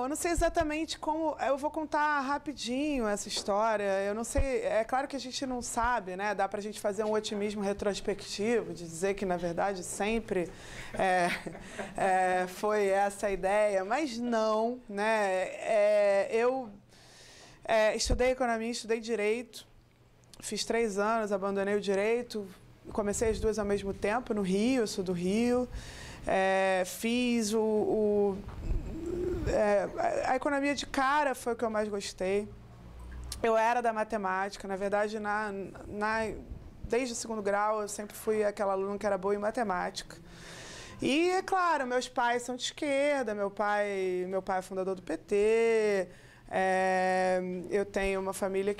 Eu não sei exatamente como... Eu vou contar rapidinho essa história. Eu não sei... É claro que a gente não sabe, né? Dá pra gente fazer um otimismo retrospectivo, de dizer que, na verdade, sempre foi essa a ideia. Mas não, né? Eu estudei economia, estudei direito. Fiz 3 anos, abandonei o direito. Comecei as duas ao mesmo tempo, no Rio. Eu sou do Rio. Fiz a economia de cara foi o que eu mais gostei. Eu era da matemática, na verdade, desde o 2º grau, eu sempre fui aquela aluna que era boa em matemática. E, é claro, meus pais são de esquerda, meu pai é fundador do PT, eu tenho uma família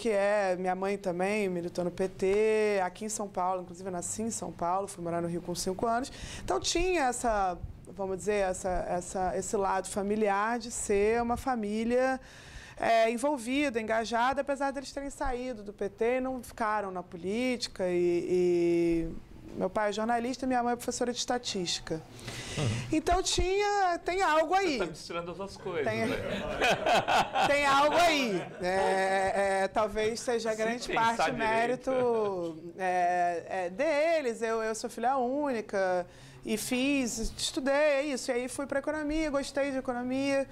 minha mãe também militou no PT, aqui em São Paulo, inclusive eu nasci em São Paulo, fui morar no Rio com 5 anos. Então tinha vamos dizer, esse lado familiar de ser uma família envolvida, engajada, apesar deles terem saído do PT e não ficaram na política. Meu pai é jornalista e minha mãe é professora de estatística. Então tem algo aí. Você está misturando as duas coisas. Tem algo aí. Talvez seja grande parte mérito deles. Eu sou filha única e estudei, isso. E aí fui para economia, gostei de economia.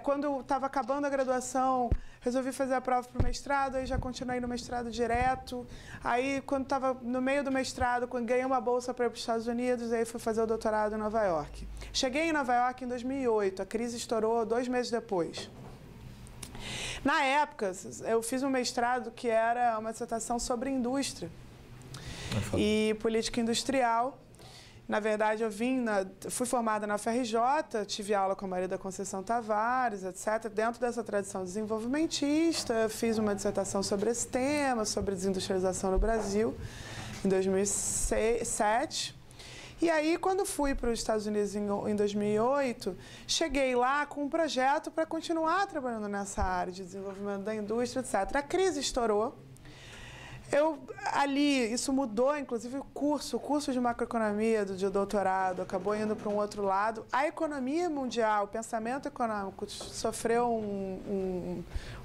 Quando estava acabando a graduação, resolvi fazer a prova para o mestrado, aí já continuei no mestrado direto. Aí, quando estava no meio do mestrado, ganhei uma bolsa para ir para os Estados Unidos, aí fui fazer o doutorado em Nova York. Cheguei em Nova York em 2008, a crise estourou 2 meses depois. Na época, eu fiz um mestrado que era uma dissertação sobre indústria e política industrial. Na verdade, fui formada na UFRJ, tive aula com a Maria da Conceição Tavares, etc. Dentro dessa tradição desenvolvimentista, fiz uma dissertação sobre esse tema, sobre desindustrialização no Brasil, em 2007. E aí, quando fui para os Estados Unidos em 2008, cheguei lá com um projeto para continuar trabalhando nessa área de desenvolvimento da indústria, etc. A crise estourou. Isso mudou, inclusive, o curso de macroeconomia de doutorado acabou indo para um outro lado. A economia mundial, o pensamento econômico sofreu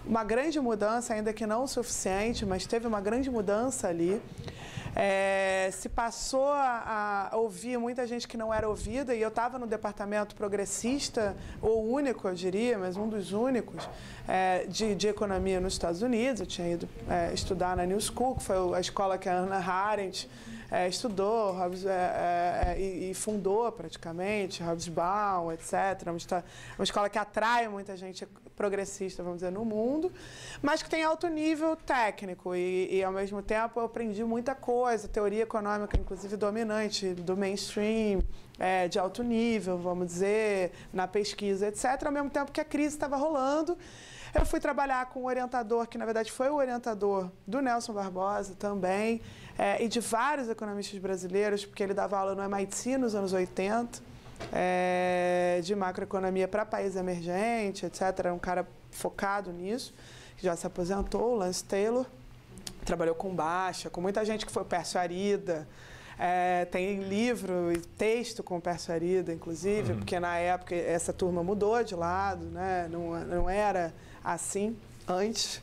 uma grande mudança, ainda que não o suficiente, mas teve uma grande mudança ali. Se passou a ouvir muita gente que não era ouvida, e eu estava no departamento progressista, ou único, eu diria, mas um dos únicos, de economia nos Estados Unidos. Eu tinha ido estudar na New School, que foi a escola que a Hannah Arendt estudou e fundou praticamente, Hobsbawm, etc. Uma escola que atrai muita gente progressista, vamos dizer, no mundo, mas que tem alto nível técnico e ao mesmo tempo eu aprendi muita coisa, teoria econômica, inclusive dominante, do mainstream, de alto nível, vamos dizer, na pesquisa, etc. Ao mesmo tempo que a crise estava rolando, eu fui trabalhar com um orientador, que na verdade foi o orientador do Nelson Barbosa também, e de vários economistas brasileiros, porque ele dava aula no MIT nos anos 80, de macroeconomia para país emergente, etc. Era um cara focado nisso, que já se aposentou, o Lance Taylor. Trabalhou com Baixa, com muita gente que foi Pércio Arida. Tem livro e texto com o Pércio Arida, inclusive, porque na época essa turma mudou de lado, né? Não era assim antes.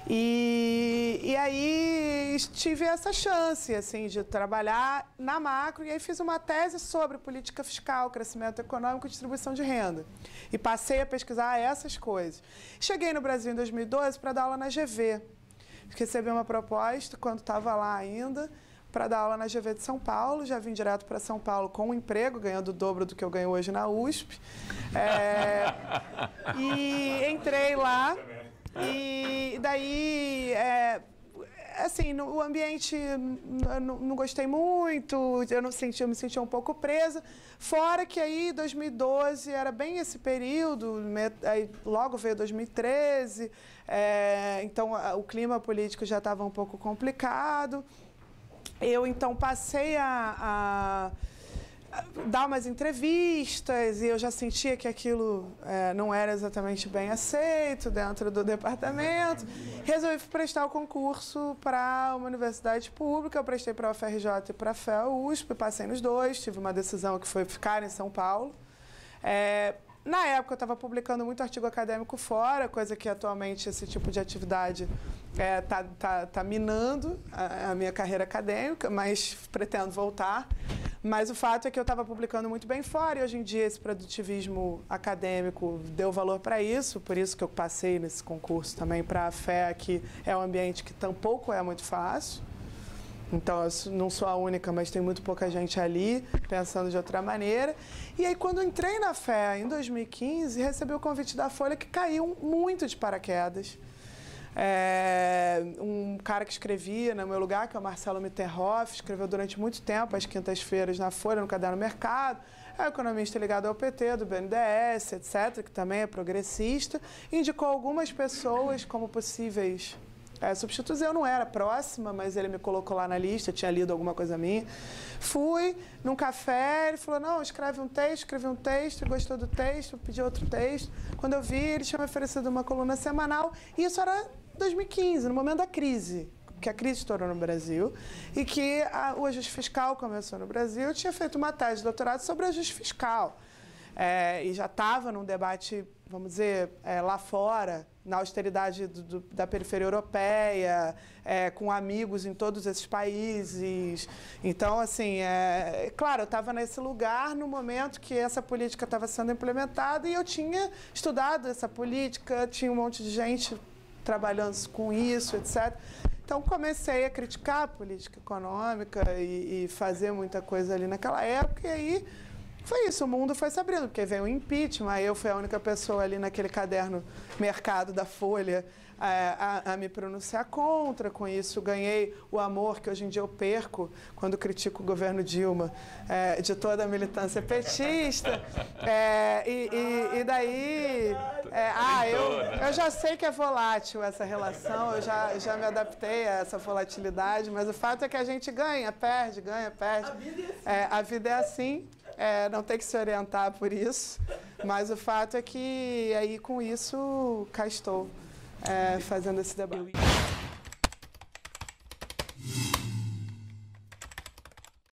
E aí tive essa chance assim, de trabalhar na macro, e aí fiz uma tese sobre política fiscal, crescimento econômico e distribuição de renda. E passei a pesquisar essas coisas. Cheguei no Brasil em 2012 para dar aula na GV. Recebi uma proposta, quando estava lá ainda, para dar aula na GV de São Paulo. Já vim direto para São Paulo com um emprego, ganhando o dobro do que eu ganho hoje na USP. E entrei lá. E daí, assim, o ambiente não gostei muito, eu me senti um pouco presa. Fora que aí, 2012, era bem esse período, aí logo veio 2013, então o clima político já estava um pouco complicado. Eu, então, passei a dar umas entrevistas e eu já sentia que aquilo não era exatamente bem aceito dentro do departamento. Resolvi prestar o concurso para uma universidade pública. Eu prestei para a UFRJ e para a FEA USP, passei nos dois. Tive uma decisão que foi ficar em São Paulo. Na época, eu estava publicando muito artigo acadêmico fora, coisa que atualmente esse tipo de atividade tá minando a minha carreira acadêmica, mas pretendo voltar. Mas o fato é que eu estava publicando muito bem fora e hoje em dia esse produtivismo acadêmico deu valor para isso, por isso que eu passei nesse concurso também para a FEA, que é um ambiente que tampouco é muito fácil. Então, eu não sou a única, mas tem muito pouca gente ali pensando de outra maneira. E aí, quando eu entrei na FEA em 2015, recebi o convite da Folha, que caiu muito de paraquedas. Um cara que escrevia no meu lugar, que é o Marcelo Mitterhoff, escreveu durante muito tempo, às quintas-feiras, na Folha, no Caderno Mercado. É um economista ligado ao PT, do BNDES, etc., que também é progressista. Indicou algumas pessoas como possíveis substitutos. Eu não era próxima, mas ele me colocou lá na lista, tinha lido alguma coisa minha. Fui num café, ele falou, não, escreve um texto, escrevi um texto, gostou do texto, pedi outro texto. Quando eu vi, ele tinha me oferecido uma coluna semanal, e isso era 2015, no momento da crise, que a crise estourou no Brasil, e que o ajuste fiscal começou no Brasil. Eu tinha feito uma tese de doutorado sobre ajuste fiscal, e já estava num debate, vamos dizer, lá fora, na austeridade da periferia europeia, com amigos em todos esses países. Então, assim, claro, eu estava nesse lugar no momento que essa política estava sendo implementada e eu tinha estudado essa política, tinha um monte de gente trabalhando com isso, etc. Então, comecei a criticar a política econômica e fazer muita coisa ali naquela época, e aí foi isso, o mundo foi se abrindo, porque veio o impeachment, eu fui a única pessoa ali naquele caderno Mercado da Folha a me pronunciar contra. Com isso, ganhei o amor que hoje em dia eu perco quando critico o governo Dilma, de toda a militância petista. E daí... eu já sei que é volátil essa relação, eu já me adaptei a essa volatilidade, mas o fato é que a gente ganha, perde. A vida é assim. Não tem que se orientar por isso, mas o fato é que aí com isso cá estou fazendo esse debate.